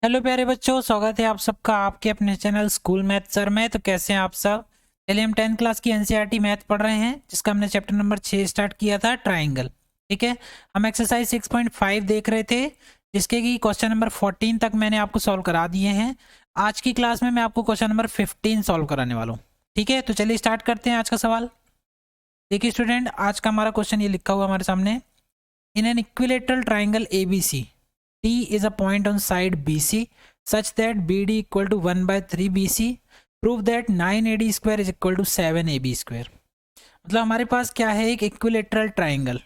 Hello प्यारे बच्चों, स्वागत है आप सबका आपके अपने चैनल स्कूल मैथ सर में। तो कैसे हैं आप सब। चलिए हम 10th क्लास की एनसीईआरटी मैथ पढ़ रहे हैं, जिसका हमने चैप्टर नंबर 6 स्टार्ट किया था, ट्राइंगल। ठीक है, हम एक्सरसाइज 6.5 देख रहे थे, जिसके कि क्वेश्चन नंबर 14 तक मैंने आपको सॉल्व करा दिए हैं। आज की क्लास में मैं आपको क्वेश्चन नंबर 15 सॉल्व कराने वाला हूँ। ठीक है, तो चलिए स्टार्ट करते हैं आज का सवाल। देखिए स्टूडेंट, आज का हमारा क्वेश्चन ये लिखा हुआ हमारे सामने। In an equilateral triangle ABC, D is a point on side BC such that BD equal to 1 by 3 BC. Prove that 9AD square is equal to 7AB square. मतलब हमारे पास क्या है, एक इक्विलेटरल ट्राइंगल।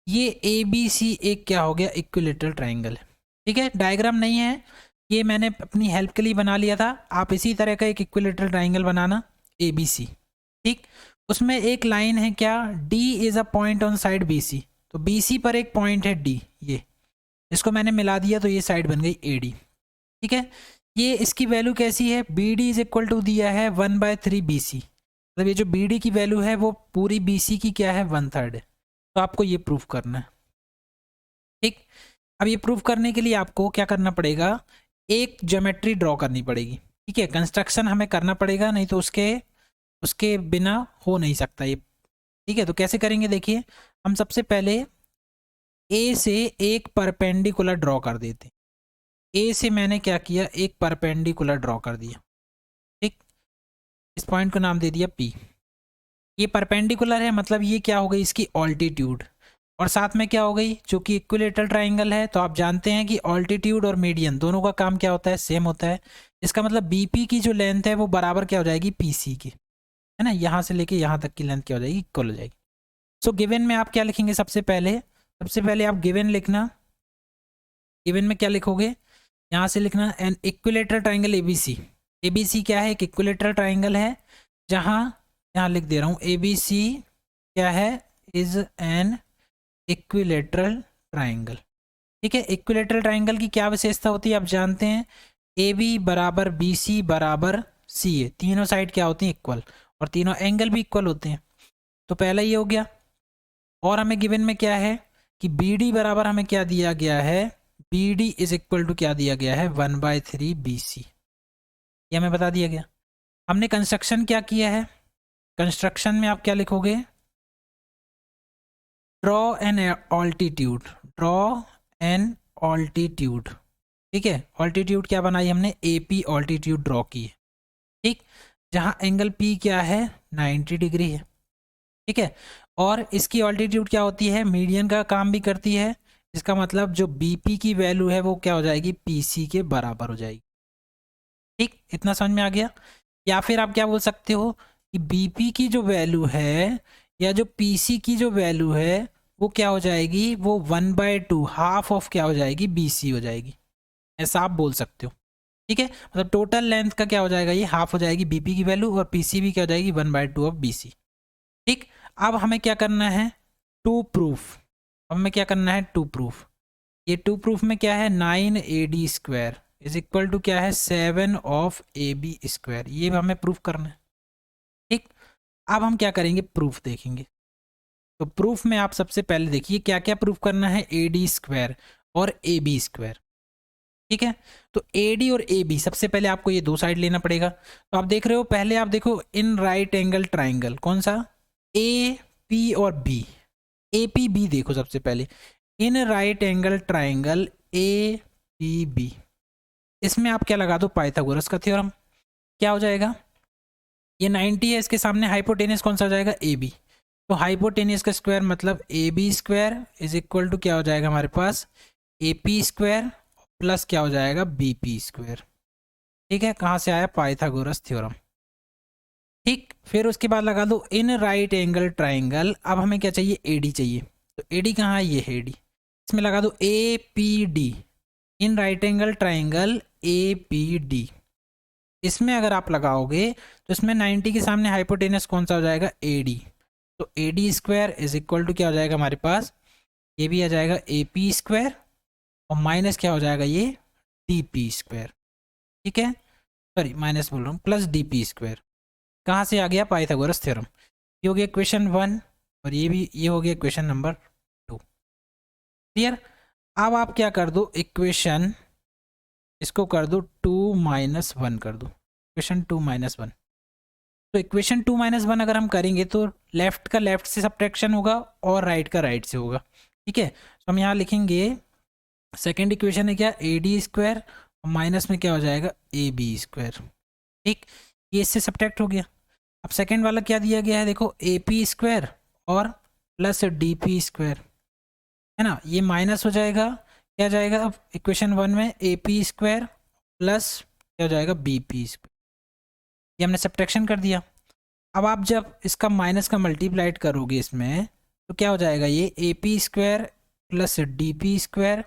ये ABC एक क्या हो गया, इक्विलेटरल ट्राइंगल है। ठीक है, डायग्राम नहीं है, ये मैंने अपनी हेल्प के लिए बना लिया था। आप इसी तरह का एक इक्विलेटरल ट्राइंगल बनाना, ABC। ठीक, उसमें एक लाइन है क्या, D is a point on side BC। तो BC पर एक पॉइंट है D, ये इसको मैंने मिला दिया तो ये साइड बन गई AD। ठीक है, ये इसकी वैल्यू कैसी है, BD इज इक्वल टू दिया है 1/3 BC। मतलब ये जो BD की वैल्यू है वो पूरी BC की क्या है, 1/3 है। तो आपको ये प्रूफ करना है। ठीक, अब ये प्रूफ करने के लिए आपको क्या करना पड़ेगा, एक ज्योमेट्री ड्रॉ करनी पड़ेगी। ठीक है, कंस्ट्रक्शन हमें करना पड़ेगा, नहीं तो उसके उसके बिना हो नहीं सकता ये। ठीक है, तो कैसे करेंगे, देखिए हम सबसे पहले ए से एक परपेंडिकुलर ड्रॉ कर देते हैं। ए से मैंने क्या किया, एक परपेंडिकुलर ड्रॉ कर दिया। ठीक, इस पॉइंट को नाम दे दिया P। ये परपेंडिकुलर है, मतलब ये क्या हो गई, इसकी ऑल्टीट्यूड। और साथ में क्या हो गई, जो कि इक्विलेटरल ट्राइंगल है, तो आप जानते हैं कि ऑल्टीट्यूड और मीडियन दोनों का काम क्या होता है, सेम होता है। इसका मतलब BP की जो लेंथ है वो बराबर क्या हो जाएगी, PC की, है ना। यहाँ से लेके यहाँ तक की लेंथ क्या हो जाएगी, इक्वल हो जाएगी। सो गिवन में आप क्या लिखेंगे, सबसे पहले आप गिवन लिखना। गिवन में क्या लिखोगे, यहाँ से लिखना an equilateral triangle ABC। ABC क्या है, एक इक्विलेटरल ट्राइंगल है, जहाँ यहाँ लिख दे रहा हूँ ABC क्या है, इज एन इक्विलेटरल ट्राइंगल। ठीक है, इक्विलेटरल ट्राइंगल की क्या विशेषता होती है आप जानते हैं, AB बराबर BC बराबर CA, तीनों साइड क्या होती हैं, इक्वल, और तीनों एंगल भी इक्वल होते हैं। तो पहला ये हो गया। और हमें गिवन में क्या है कि BD बराबर हमें क्या दिया गया है, BD इज इक्वल टू क्या दिया गया है, 1/3 BC। ये हमें बता दिया गया। हमने कंस्ट्रक्शन क्या किया है, कंस्ट्रक्शन में आप क्या लिखोगे, draw an altitude, draw an altitude. ठीक है, ऑल्टीट्यूड क्या बनाई हमने, AP ऑल्टीट्यूड ड्रॉ की है। ठीक, जहां एंगल P क्या है, 90 डिग्री है। ठीक है, और इसकी ऑल्टीट्यूड क्या होती है, मीडियन का काम भी करती है। इसका मतलब जो BP की वैल्यू है वो क्या हो जाएगी, PC के बराबर हो जाएगी। ठीक, इतना समझ में आ गया। या फिर आप क्या बोल सकते हो कि BP की जो वैल्यू है या जो PC की जो वैल्यू है वो क्या हो जाएगी, वो 1/2 हाफ ऑफ क्या हो जाएगी, BC हो जाएगी। ऐसा आप बोल सकते हो। ठीक है, मतलब टोटल लेंथ का क्या हो जाएगा, ये हाफ हो जाएगी BP की वैल्यू, और PC भी क्या हो जाएगी, 1/2 ऑफ BC। ठीक, अब हमें क्या करना है, टू प्रूफ। अब हमें क्या करना है, टू प्रूफ। ये टू प्रूफ में क्या है, 9AD square is equal to क्या है, 7 ऑफ AB स्क्वायर, ये हमें प्रूफ करना है। ठीक, अब हम क्या करेंगे, प्रूफ देखेंगे। तो प्रूफ में आप सबसे पहले देखिए क्या क्या प्रूफ करना है, AD स्क्वायर और AB स्क्वायर। ठीक है, तो AD और AB सबसे पहले आपको ये दो साइड लेना पड़ेगा। तो आप देख रहे हो, पहले आप देखो इन राइट एंगल ट्राइंगल, कौन सा, AP और B। APB देखो सबसे पहले, in right angle triangle APB, इसमें आप क्या लगा दो, पाइथागोरस का थ्योरम। क्या हो जाएगा, ये 90 है, इसके सामने हाइपोटेनियस कौन सा हो जाएगा, AB। तो हाइपोटेनियस का स्क्वायर मतलब AB square is equal to क्या हो जाएगा हमारे पास, AP स्क्वायर प्लस क्या हो जाएगा, BP स्क्वायर। ठीक है, कहाँ से आया, पाइथागोरस थ्योरम। ठीक, फिर उसके बाद लगा दो इन राइट एंगल ट्राइंगल। अब हमें क्या चाहिए, AD चाहिए। तो AD कहाँ है, ये है AD। इसमें लगा दो APD, in right angle triangle APD। इसमें अगर आप लगाओगे तो इसमें 90 के सामने हाइपोटेनस कौन सा हो जाएगा, AD। तो AD square is equal to क्या हो जाएगा हमारे पास, ये भी आ जाएगा AP स्क्वायर, और माइनस क्या हो जाएगा, ये DP स्क्वायर। ठीक है, सॉरी माइनस बोल रहा हूँ, प्लस DP स्क्वायर। कहाँ से आ गया, पाइथागोरस थ्योरम। ये हो गया क्वेश्चन 1, और ये हो गया क्वेश्चन नंबर 2। क्लियर। अब आप क्या कर दो, इक्वेशन इसको कर दो 2-1 कर दो, इक्वेशन 2-1। तो इक्वेशन 2-1 अगर हम करेंगे तो लेफ्ट का लेफ्ट से सब्ट्रैक्शन होगा और राइट का राइट से होगा। ठीक है, तो हम यहाँ लिखेंगे सेकेंड इक्वेशन है क्या, ए डी स्क्वायर और माइनस में क्या हो जाएगा, ए बी स्क्वायर। ठीक, ये इससे सब्ट्रैक्ट हो गया। अब सेकेंड वाला क्या दिया गया है, देखो ए पी स्क्वायर और प्लस डी पी स्क्वायर, है ना, ये माइनस हो जाएगा, क्या जाएगा अब इक्वेशन 1 में, ए पी स्क्वायर प्लस क्या हो जाएगा, बी पी स्क्वायर। ये हमने सब्ट्रैक्शन कर दिया। अब आप जब इसका माइनस का मल्टीप्लाइड करोगे इसमें तो क्या हो जाएगा, ये ए P square plus D P square.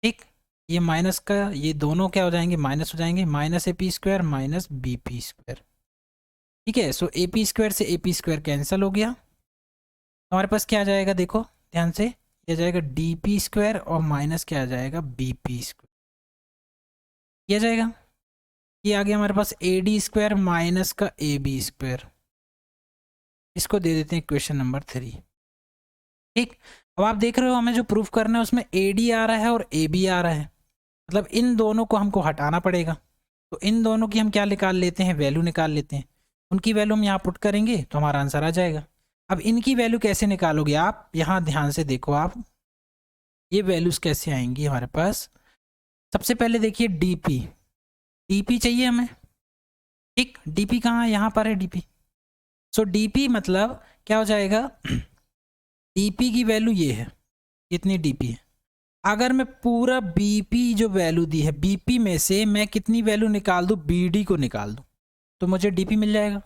ठीक, ये माइनस का ये दोनों क्या हो जाएंगे, माइनस हो जाएंगे, minus A P square minus B P square. ठीक है, सो ए पी स्क्वायर से ए पी स्क्वायर कैंसिल हो गया, हमारे पास क्या आ जाएगा, देखो ध्यान से, ये आ जाएगा डी पी स्क्वायर और माइनस क्या आ जाएगा, बी पी स्क्वायर। ये आ जाएगा, ये आ गया हमारे पास ए डी स्क्वायर माइनस का ए बी स्क्वायर। इसको दे देते हैं इक्वेशन नंबर 3। ठीक, अब आप देख रहे हो हमें जो प्रूफ करना है उसमें ए डी आ रहा है और ए बी आ रहा है, मतलब इन दोनों को हमको हटाना पड़ेगा। तो इन दोनों की हम क्या निकाल लेते हैं, वैल्यू निकाल लेते हैं। उनकी वैल्यू हम यहाँ पुट करेंगे तो हमारा आंसर आ जाएगा। अब इनकी वैल्यू कैसे निकालोगे आप, यहाँ ध्यान से देखो आप, ये वैल्यूज कैसे आएंगी हमारे पास। सबसे पहले देखिए डीपी, डीपी चाहिए हमें। ठीक, डीपी कहाँ है, यहाँ पर है डीपी। सो डीपी मतलब क्या हो जाएगा, डीपी की वैल्यू ये है, इतनी डीपी है। अगर मैं पूरा बीपी जो वैल्यू दी है, बीपी में से मैं कितनी वैल्यू निकाल दूँ, बीडी को निकाल दूँ तो मुझे डीपी मिल जाएगा।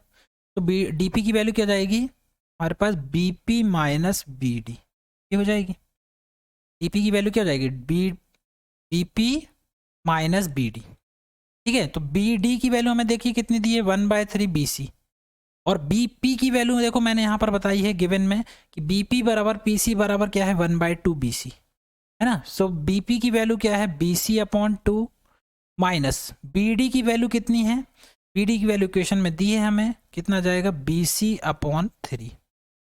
तो डीपी की वैल्यू क्या जाएगी हमारे पास, बीपी माइनस बीडी, ये हो जाएगी। डीपी की वैल्यू क्या हो जाएगी, बीपी माइनस बीडी। ठीक है, तो बीडी की वैल्यू हमें देखिए कितनी दी है, 1/3 बीसी। और बीपी की वैल्यू देखो मैंने यहाँ पर बताई है गिवन में कि बीपी बराबर पीसी बराबर क्या है, 1/2 बीसी, है ना। सो बीपी की वैल्यू क्या है, BC/2 माइनस बीडी की वैल्यू कितनी है, बीडी की वैल्यू इक्वेशन में दी है हमें, कितना जाएगा, BC/3,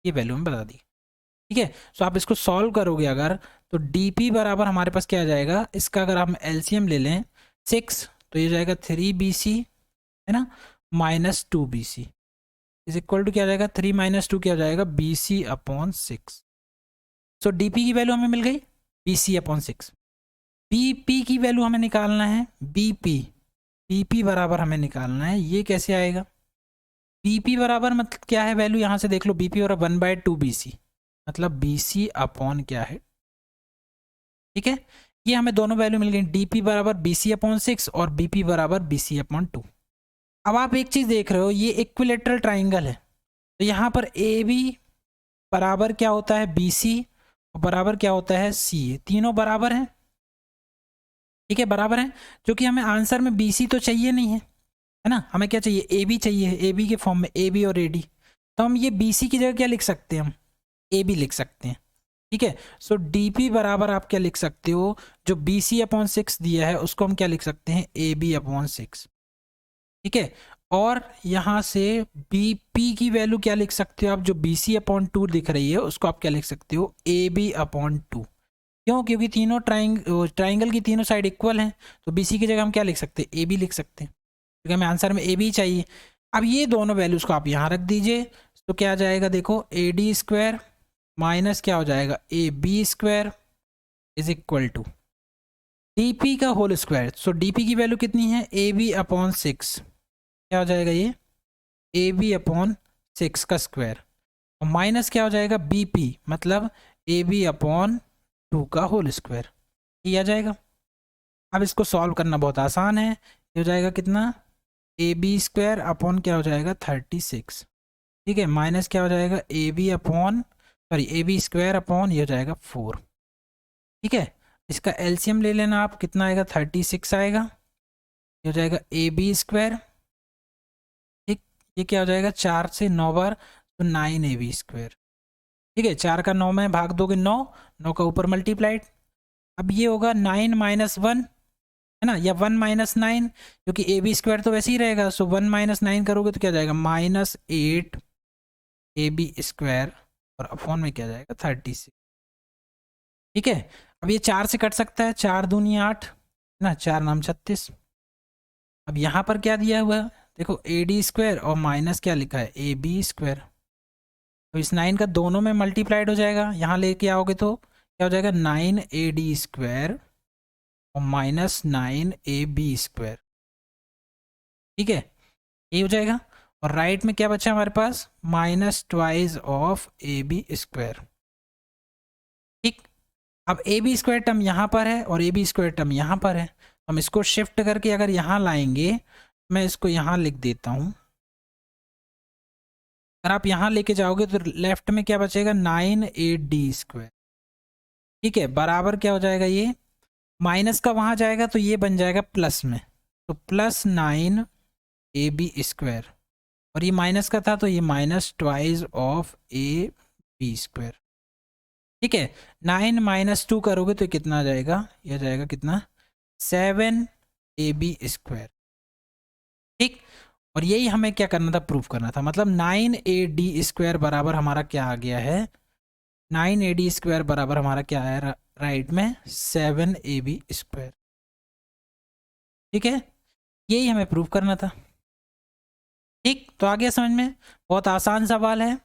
ये वैल्यू हमें बता दी। ठीक है, सो आप इसको सॉल्व करोगे अगर तो डीपी बराबर हमारे पास क्या आ जाएगा, इसका अगर हम एलसीएम ले लें 6 तो ये जाएगा 3BC, है ना, minus 2BC is equal to क्या आ जाएगा, 3 - 2 क्या हो जाएगा, BC/6। सो डीपी की वैल्यू हमें मिल गई BC/6। बीपी की वैल्यू हमें निकालना है, बीपी, बीपी बराबर हमें निकालना है, ये कैसे आएगा, बीपी बराबर मतलब क्या है वैल्यू, यहाँ से देख लो, बीपी और 1/2 BC मतलब BC/ क्या है। ठीक है, ये हमें दोनों वैल्यू मिल गई, डीपी बराबर BC/6 और बीपी बराबर BC/2। अब आप एक चीज देख रहे हो, ये इक्विलेटरल ट्राइंगल है, तो यहाँ पर ए बी बराबर क्या होता है, BC और बराबर क्या होता है, CA, तीनों बराबर हैं। ठीक है, बराबर हैं, जो कि हमें आंसर में BC तो चाहिए नहीं है ना, हमें क्या चाहिए, AB चाहिए, AB के फॉर्म में AB और AD। तो हम ये BC की जगह क्या लिख सकते हैं, हम AB लिख सकते हैं। ठीक है, सो DP बराबर आप क्या लिख सकते हो, जो BC/6 दिया है उसको हम क्या लिख सकते हैं, AB/6। ठीक है, और यहाँ से BP की वैल्यू क्या लिख सकते हो आप, जो BC/2 दिख रही है उसको आप क्या लिख सकते हो, AB/2। क्यों, क्योंकि तीनों ट्राइंगल की तीनों साइड इक्वल हैं, तो BC की जगह हम क्या लिख सकते हैं, AB लिख सकते हैं, क्योंकि हमें आंसर में AB चाहिए। अब ये दोनों वैल्यूज को आप यहाँ रख दीजिए, तो क्या आ जाएगा, देखो AD² माइनस क्या हो जाएगा, AB² is equal to DP का होल स्क्वायर। सो DP की वैल्यू कितनी है, AB/6, क्या हो जाएगा ये, AB/6 का स्क्वायर, और माइनस क्या हो जाएगा, BP मतलब AB/2 का होल स्क्वायर, ये आ जाएगा। अब इसको सॉल्व करना बहुत आसान है, ये हो जाएगा कितना, AB² क्या हो जाएगा, 36। ठीक है, माइनस क्या हो जाएगा, AB² ये हो जाएगा 4। ठीक है, इसका एलसीएम ले लेना आप, कितना आएगा, 36 आएगा, ये हो जाएगा AB²। ठीक, ये क्या हो जाएगा, 4 से 9 बार तो 9AB²। ठीक है, 4 का 9 में भाग दोगे 9, 9 का ऊपर मल्टीप्लाइड। अब ये होगा 9 - 1 है ना, या 1 - 9, क्योंकि AB² तो वैसे ही रहेगा, सो 1 - 9 करोगे तो क्या जाएगा, -8 AB² और अपॉन में क्या जाएगा, 36। ठीक है, अब ये 4 से कट सकता है, 4 दूनी 8, ना, 4 नाम 36। अब यहाँ पर क्या दिया हुआ है, देखो ए डी स्क्वायर और माइनस क्या लिखा है, ए बी स्क्वायर। तो इस 9 का दोनों में मल्टीप्लाइड हो जाएगा, यहाँ लेके आओगे तो क्या हो जाएगा, 9 AD स्क्वायर और माइनस 9 AB स्क्वायर। ठीक है, ये हो जाएगा। और राइट में क्या बचा हमारे पास, minus twice of AB square. ठीक, अब AB स्क्वायर टर्म यहाँ पर है और AB स्क्वायर टर्म यहाँ पर है, हम इसको शिफ्ट करके अगर यहाँ लाएंगे, मैं इसको यहाँ लिख देता हूँ। अगर आप यहाँ लेके जाओगे तो लेफ्ट में क्या बचेगा, 9AD स्क्वायर। ठीक है, बराबर क्या हो जाएगा, ये माइनस का वहाँ जाएगा तो ये बन जाएगा प्लस में, तो प्लस 9AB स्क्वायर, और ये माइनस का था तो ये minus twice of AB square. ठीक है, 9 माइनस 2 करोगे तो कितना आ जाएगा, ये आ जाएगा कितना, 7AB स्क्वायर। ठीक, और यही हमें क्या करना था, प्रूफ करना था। मतलब 9AD स्क्वायर बराबर हमारा क्या आ गया है, 9AD स्क्वायर बराबर हमारा क्या है राइट में, 7AB स्क्वायर। ठीक है, यही हमें प्रूफ करना था। ठीक, तो आ गया समझ में, बहुत आसान सवाल है।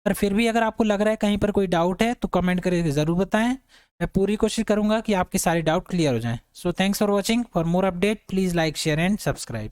पर फिर भी अगर आपको लग रहा है कहीं पर कोई डाउट है तो कमेंट करके ज़रूर बताएं, मैं पूरी कोशिश करूंगा कि आपके सारे डाउट क्लियर हो जाएं। So thanks for watching, for more update please like share and subscribe.